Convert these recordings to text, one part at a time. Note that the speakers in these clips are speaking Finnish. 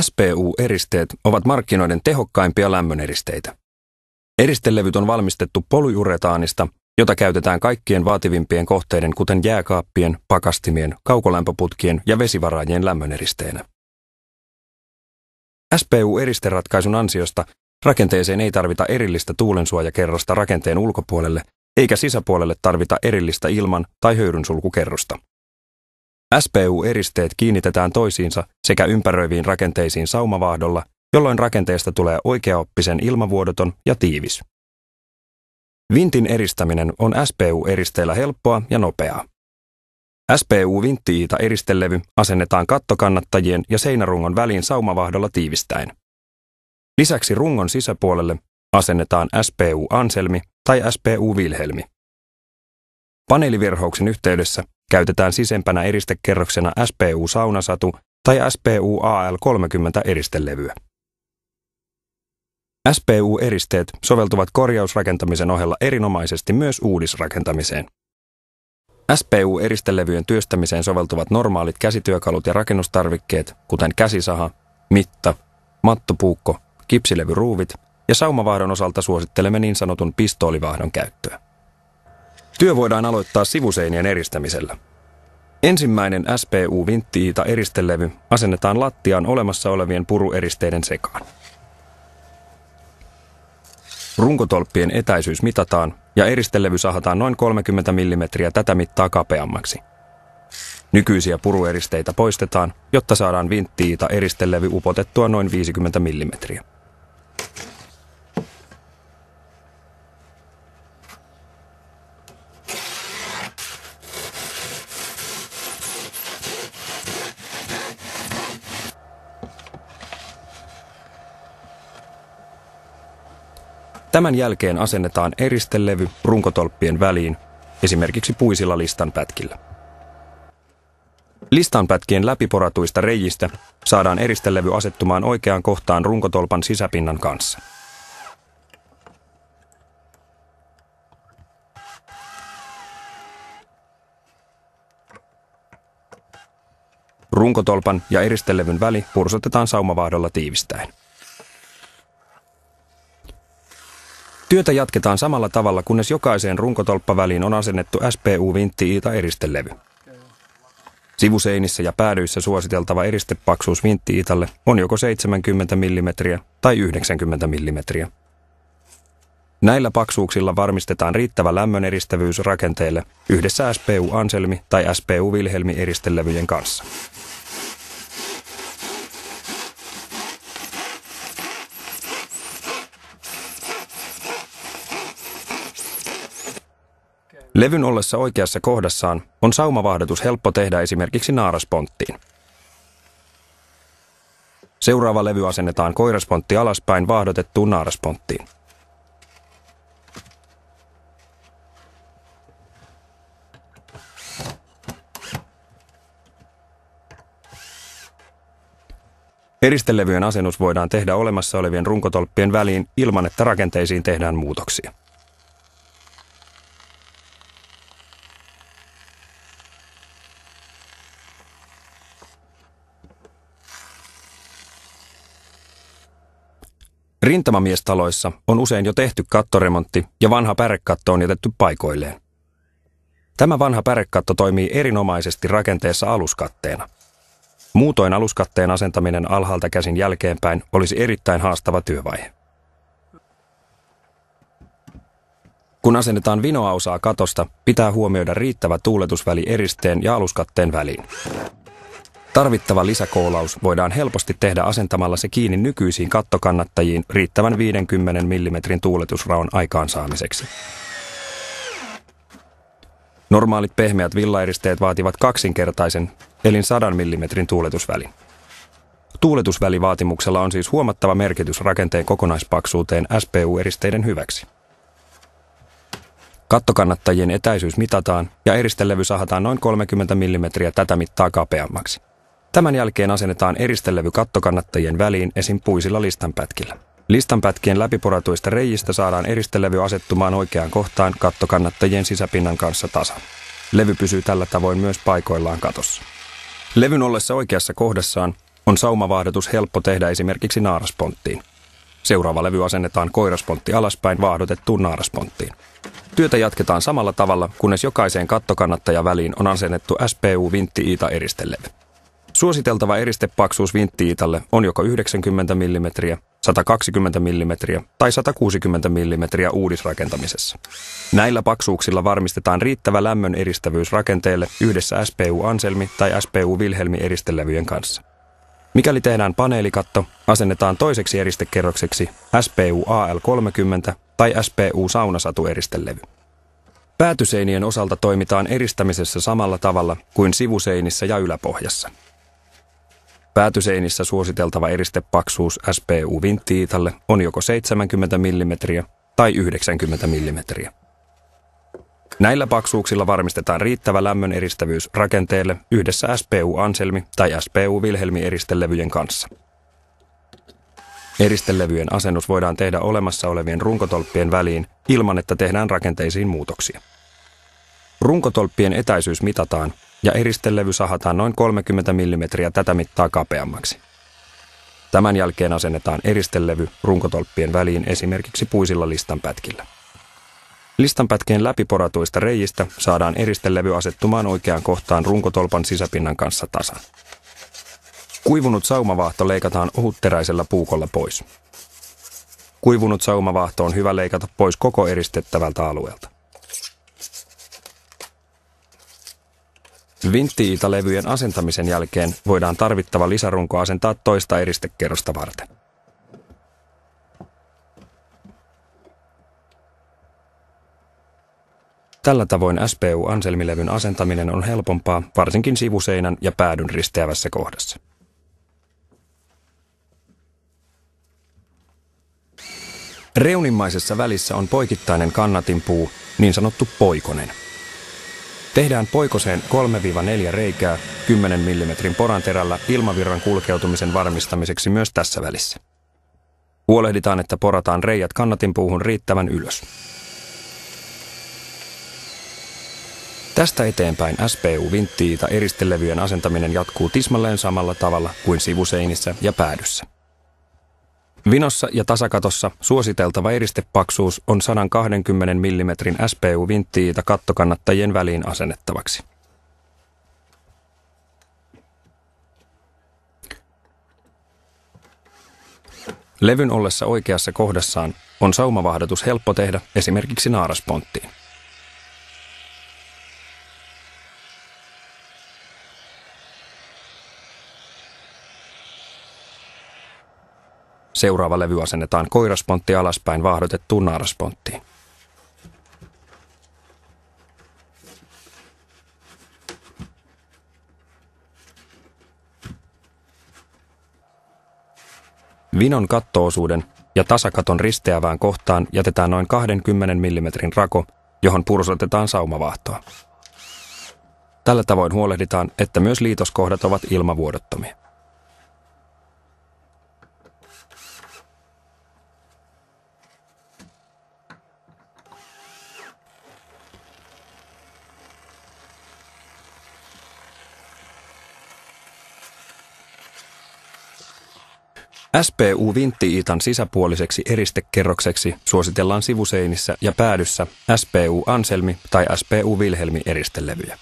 SPU-eristeet ovat markkinoiden tehokkaimpia lämmöneristeitä. Eristelevyt on valmistettu polyuretaanista, jota käytetään kaikkien vaativimpien kohteiden kuten jääkaappien, pakastimien, kaukolämpöputkien ja vesivaraajien lämmöneristeenä. SPU-eristeratkaisun ansiosta rakenteeseen ei tarvita erillistä tuulensuojakerrosta rakenteen ulkopuolelle, eikä sisäpuolelle tarvita erillistä ilman- tai höyrynsulkukerrosta. SPU-eristeet kiinnitetään toisiinsa sekä ympäröiviin rakenteisiin saumavaahdolla, jolloin rakenteesta tulee oikeaoppisen ilmavuodoton ja tiivis. Vintin eristäminen on SPU-eristeillä helppoa ja nopeaa. SPU-vintti-iita eristelevy asennetaan kattokannattajien ja seinärungon väliin saumavaahdolla tiivistäen. Lisäksi rungon sisäpuolelle asennetaan SPU-anselmi tai SPU-vilhelmi. Paneelivirhauksen yhteydessä käytetään sisempänä eristekerroksena SPU-saunasatu tai SPU-AL30 eristelevyä. SPU-eristeet soveltuvat korjausrakentamisen ohella erinomaisesti myös uudisrakentamiseen. SPU-eristelevyjen työstämiseen soveltuvat normaalit käsityökalut ja rakennustarvikkeet, kuten käsisaha, mitta, mattopuukko, kipsilevyruuvit ja saumavaahdon osalta suosittelemme niin sanotun pistoolivaahdon käyttöä. Työ voidaan aloittaa sivuseinien eristämisellä. Ensimmäinen SPU-vintti-iita eristelevy asennetaan lattiaan olemassa olevien purueristeiden sekaan. Runkotolppien etäisyys mitataan ja eristelevy sahataan noin 30 mm tätä mittaa kapeammaksi. Nykyisiä purueristeitä poistetaan, jotta saadaan vintti-iita eristelevy upotettua noin 50 mm. Tämän jälkeen asennetaan eristelevy runkotolppien väliin, esimerkiksi puisilla listanpätkillä. Listanpätkien läpiporatuista reiistä saadaan eristelevy asettumaan oikeaan kohtaan runkotolpan sisäpinnan kanssa. Runkotolpan ja eristelevyn väli pursotetaan saumavaahdolla tiivistäen. Työtä jatketaan samalla tavalla, kunnes jokaiseen runkotolppaväliin on asennettu SPU-vintti-iita eristelevy. Sivuseinissä ja päädyissä suositeltava eristepaksuus vintti-iitalle on joko 70 mm tai 90 mm. Näillä paksuuksilla varmistetaan riittävä lämmöneristävyys rakenteelle yhdessä SPU-anselmi tai SPU-vilhelmi eristelevyjen kanssa. Levyn ollessa oikeassa kohdassaan on saumavaahdotus helppo tehdä esimerkiksi naarasponttiin. Seuraava levy asennetaan koiraspontti alaspäin vaahdotettuun naarasponttiin. Eristelevyjen asennus voidaan tehdä olemassa olevien runkotolppien väliin ilman, että rakenteisiin tehdään muutoksia. Rintamamiestaloissa on usein jo tehty kattoremontti ja vanha pärekatto on jätetty paikoilleen. Tämä vanha pärekatto toimii erinomaisesti rakenteessa aluskatteena. Muutoin aluskatteen asentaminen alhaalta käsin jälkeenpäin olisi erittäin haastava työvaihe. Kun asennetaan vinoausaa katosta, pitää huomioida riittävä tuuletusväli eristeen ja aluskatteen väliin. Tarvittava lisäkoolaus voidaan helposti tehdä asentamalla se kiinni nykyisiin kattokannattajiin riittävän 50 mm tuuletusraon aikaansaamiseksi. Normaalit pehmeät villaeristeet vaativat kaksinkertaisen, eli 100 mm tuuletusvälin. Tuuletusvälivaatimuksella on siis huomattava merkitys rakenteen kokonaispaksuuteen SPU-eristeiden hyväksi. Kattokannattajien etäisyys mitataan ja eristelevy sahataan noin 30 mm tätä mittaa kapeammaksi. Tämän jälkeen asennetaan eristelevy kattokannattajien väliin esim. Puisilla listanpätkillä. Listanpätkien läpiporatuista reiistä saadaan eristelevy asettumaan oikeaan kohtaan kattokannattajien sisäpinnan kanssa tasan. Levy pysyy tällä tavoin myös paikoillaan katossa. Levyn ollessa oikeassa kohdassaan on saumavaahdotus helppo tehdä esimerkiksi naarasponttiin. Seuraava levy asennetaan koiraspontti alaspäin vaahdotettuun naarasponttiin. Työtä jatketaan samalla tavalla, kunnes jokaiseen kattokannattajaväliin on asennettu SPU vintti-iita eristelevy. Suositeltava eristepaksuus vintti-iitalle on joko 90 mm, 120 mm tai 160 mm uudisrakentamisessa. Näillä paksuuksilla varmistetaan riittävä lämmön eristävyys rakenteelle yhdessä SPU-Anselmi tai SPU-Wilhelmi eristelevyjen kanssa. Mikäli tehdään paneelikatto, asennetaan toiseksi eristekerrokseksi SPU AL30 tai SPU Saunasatu eristelevy. Päätyseinien osalta toimitaan eristämisessä samalla tavalla kuin sivuseinissä ja yläpohjassa. Päätyseinissä suositeltava eristepaksuus SPU vintti-iitalle on joko 70 mm tai 90 mm. Näillä paksuuksilla varmistetaan riittävä lämmön eristävyys rakenteelle yhdessä SPU-Anselmi tai SPU-Wilhelmi eristelevyjen kanssa. Eristelevyjen asennus voidaan tehdä olemassa olevien runkotolppien väliin ilman, että tehdään rakenteisiin muutoksia. Runkotolppien etäisyys mitataan ja eristelevy sahataan noin 30 mm tätä mittaa kapeammaksi. Tämän jälkeen asennetaan eristelevy runkotolppien väliin esimerkiksi puisilla listanpätkillä. Listanpätkien läpiporatuista reiistä saadaan eristelevy asettumaan oikeaan kohtaan runkotolpan sisäpinnan kanssa tasan. Kuivunut saumavaahto leikataan ohutteräisellä puukolla pois. Kuivunut saumavaahto on hyvä leikata pois koko eristettävältä alueelta. Vintti-iitalevyjen asentamisen jälkeen voidaan tarvittava lisärunko asentaa toista eristekerrosta varten. Tällä tavoin SPU-Anselmilevyn asentaminen on helpompaa, varsinkin sivuseinän ja päädyn risteävässä kohdassa. Reunimmaisessa välissä on poikittainen kannatinpuu, niin sanottu poikonen. Tehdään poikoseen 3-4 reikää 10 mm poranterällä ilmavirran kulkeutumisen varmistamiseksi myös tässä välissä. Huolehditaan, että porataan reijät kannatinpuuhun riittävän ylös. Tästä eteenpäin SPU-vintti-iita eristelevyjen asentaminen jatkuu tismalleen samalla tavalla kuin sivuseinissä ja päädyssä. Vinossa ja tasakatossa suositeltava eristepaksuus on 120 mm SPU-vintti-iita kattokannattajien väliin asennettavaksi. Levyn ollessa oikeassa kohdassaan on saumavaahdotus helppo tehdä esimerkiksi naarasponttiin. Seuraava levy asennetaan koiraspontti alaspäin vaahdotettuun naarasponttiin. Vinon kattoosuuden ja tasakaton risteävään kohtaan jätetään noin 20 mm rako, johon pursotetaan saumavaahtoa. Tällä tavoin huolehditaan, että myös liitoskohdat ovat ilmavuodottomia. SPU-vintti-iitan sisäpuoliseksi eristekerrokseksi suositellaan sivuseinissä ja päädyssä SPU-Anselmi tai SPU-Wilhelmi eristelevyjä.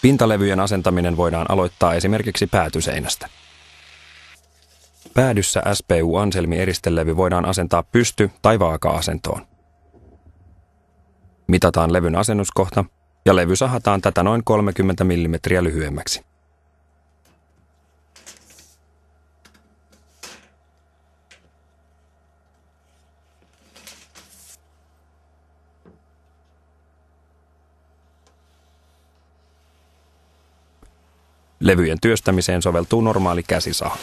Pintalevyjen asentaminen voidaan aloittaa esimerkiksi päätyseinästä. Päädyssä SPU-Anselmi eristelevy voidaan asentaa pysty- tai vaaka-asentoon. Mitataan levyn asennuskohta ja levy sahataan tätä noin 30 mm lyhyemmäksi. Levyjen työstämiseen soveltuu normaali käsisaha.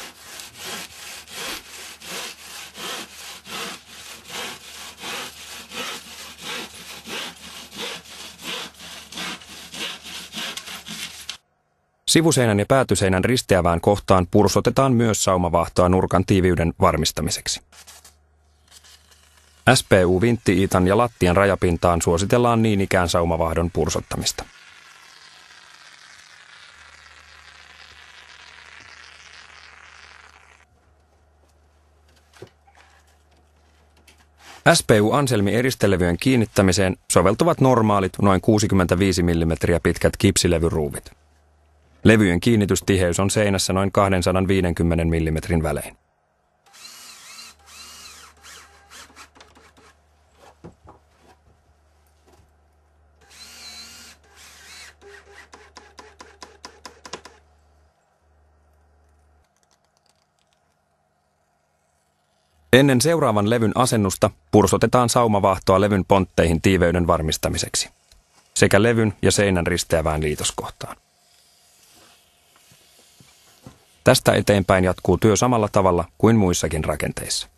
Sivuseinän ja päätyseinän risteävään kohtaan pursotetaan myös saumavaahtoa nurkan tiiviyden varmistamiseksi. SPU-vintti-iitan ja lattian rajapintaan suositellaan niin ikään saumavaahdon pursottamista. SPU-anselmi eristelevyjen kiinnittämiseen soveltuvat normaalit noin 65 mm pitkät kipsilevyruuvit. Levyjen kiinnitystiheys on seinässä noin 250 mm välein. Ennen seuraavan levyn asennusta pursotetaan saumavaahtoa levyn pontteihin tiiveyden varmistamiseksi sekä levyn ja seinän risteävään liitoskohtaan. Tästä eteenpäin jatkuu työ samalla tavalla kuin muissakin rakenteissa.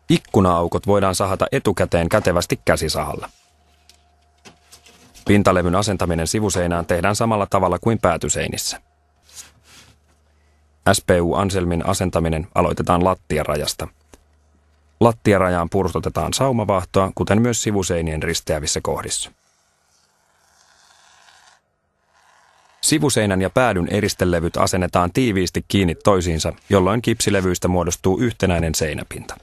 Ikkuna-aukot voidaan sahata etukäteen kätevästi käsisahalla. Pintalevyn asentaminen sivuseinään tehdään samalla tavalla kuin päätyseinissä. SPU-anselmin asentaminen aloitetaan lattiarajasta. Lattiarajaan pursotetaan saumavaahtoa, kuten myös sivuseinien risteävissä kohdissa. Sivuseinän ja päädyn eristelevyt asennetaan tiiviisti kiinni toisiinsa, jolloin kipsilevyistä muodostuu yhtenäinen seinäpinta.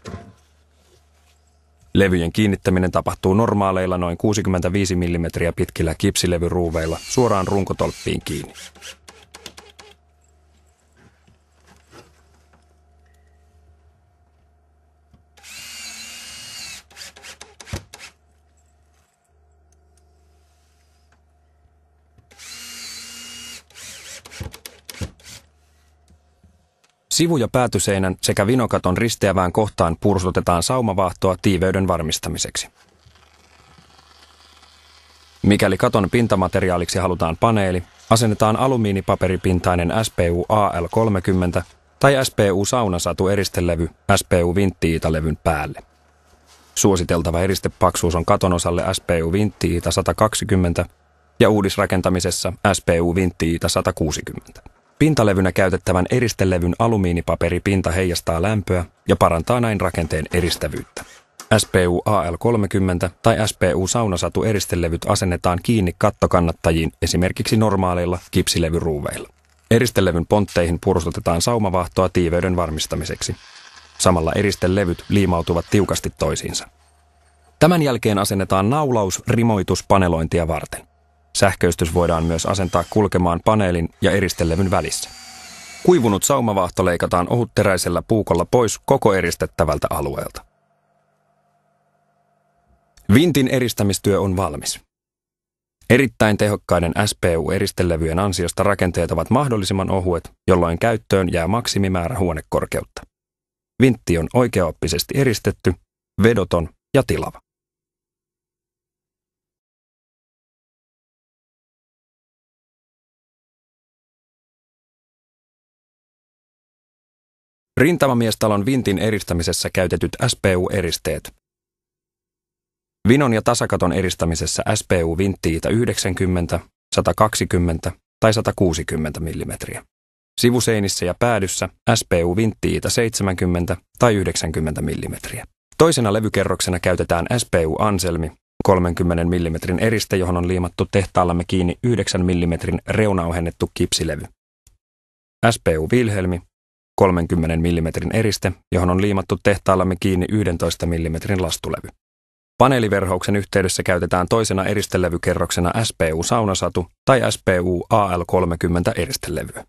Levyjen kiinnittäminen tapahtuu normaaleilla noin 65 mm pitkillä kipsilevyruuveilla suoraan runkotolppiin kiinni. Sivu- ja päätyseinän sekä vinokaton risteävään kohtaan pursotetaan saumavaahtoa tiiveyden varmistamiseksi. Mikäli katon pintamateriaaliksi halutaan paneeli, asennetaan alumiinipaperipintainen SPU AL30 tai SPU saunasatu eristelevy SPU vintti-iitalevyn päälle. Suositeltava eristepaksuus on katon osalle SPU vintti-iita 120 ja uudisrakentamisessa SPU vintti-iita 160. Pintalevynä käytettävän eristelevyn alumiinipaperipinta heijastaa lämpöä ja parantaa näin rakenteen eristävyyttä. SPU AL30 tai SPU saunasatu eristelevyt asennetaan kiinni kattokannattajiin esimerkiksi normaaleilla kipsilevyruuveilla. Eristelevyn pontteihin pursotetaan saumavaahtoa tiiveyden varmistamiseksi. Samalla eristelevyt liimautuvat tiukasti toisiinsa. Tämän jälkeen asennetaan naulaus rimoituspanelointia varten. Sähköistys voidaan myös asentaa kulkemaan paneelin ja eristelevyn välissä. Kuivunut saumavaahto leikataan ohutteräisellä puukolla pois koko eristettävältä alueelta. Vintin eristämistyö on valmis. Erittäin tehokkaiden SPU-eristelevyjen ansiosta rakenteet ovat mahdollisimman ohuet, jolloin käyttöön jää maksimimäärä huonekorkeutta. Vintti on oikeaoppisesti eristetty, vedoton ja tilava. Rintamamiestalon vintin eristämisessä käytetyt SPU-eristeet. Vinon ja tasakaton eristämisessä SPU vintti-iita 90, 120 tai 160 mm. Sivuseinissä ja päädyssä SPU vintti-iita 70 tai 90 mm. Toisena levykerroksena käytetään SPU-anselmi, 30 mm eriste, johon on liimattu tehtaallamme kiinni 9 mm reunaohennettu kipsilevy. SPU Wilhelmi, 30 mm eriste, johon on liimattu tehtaallamme kiinni 11 mm lastulevy. Paneeliverhouksen yhteydessä käytetään toisena eristelevykerroksena SPU saunasatu tai SPU AL30 eristelevyä.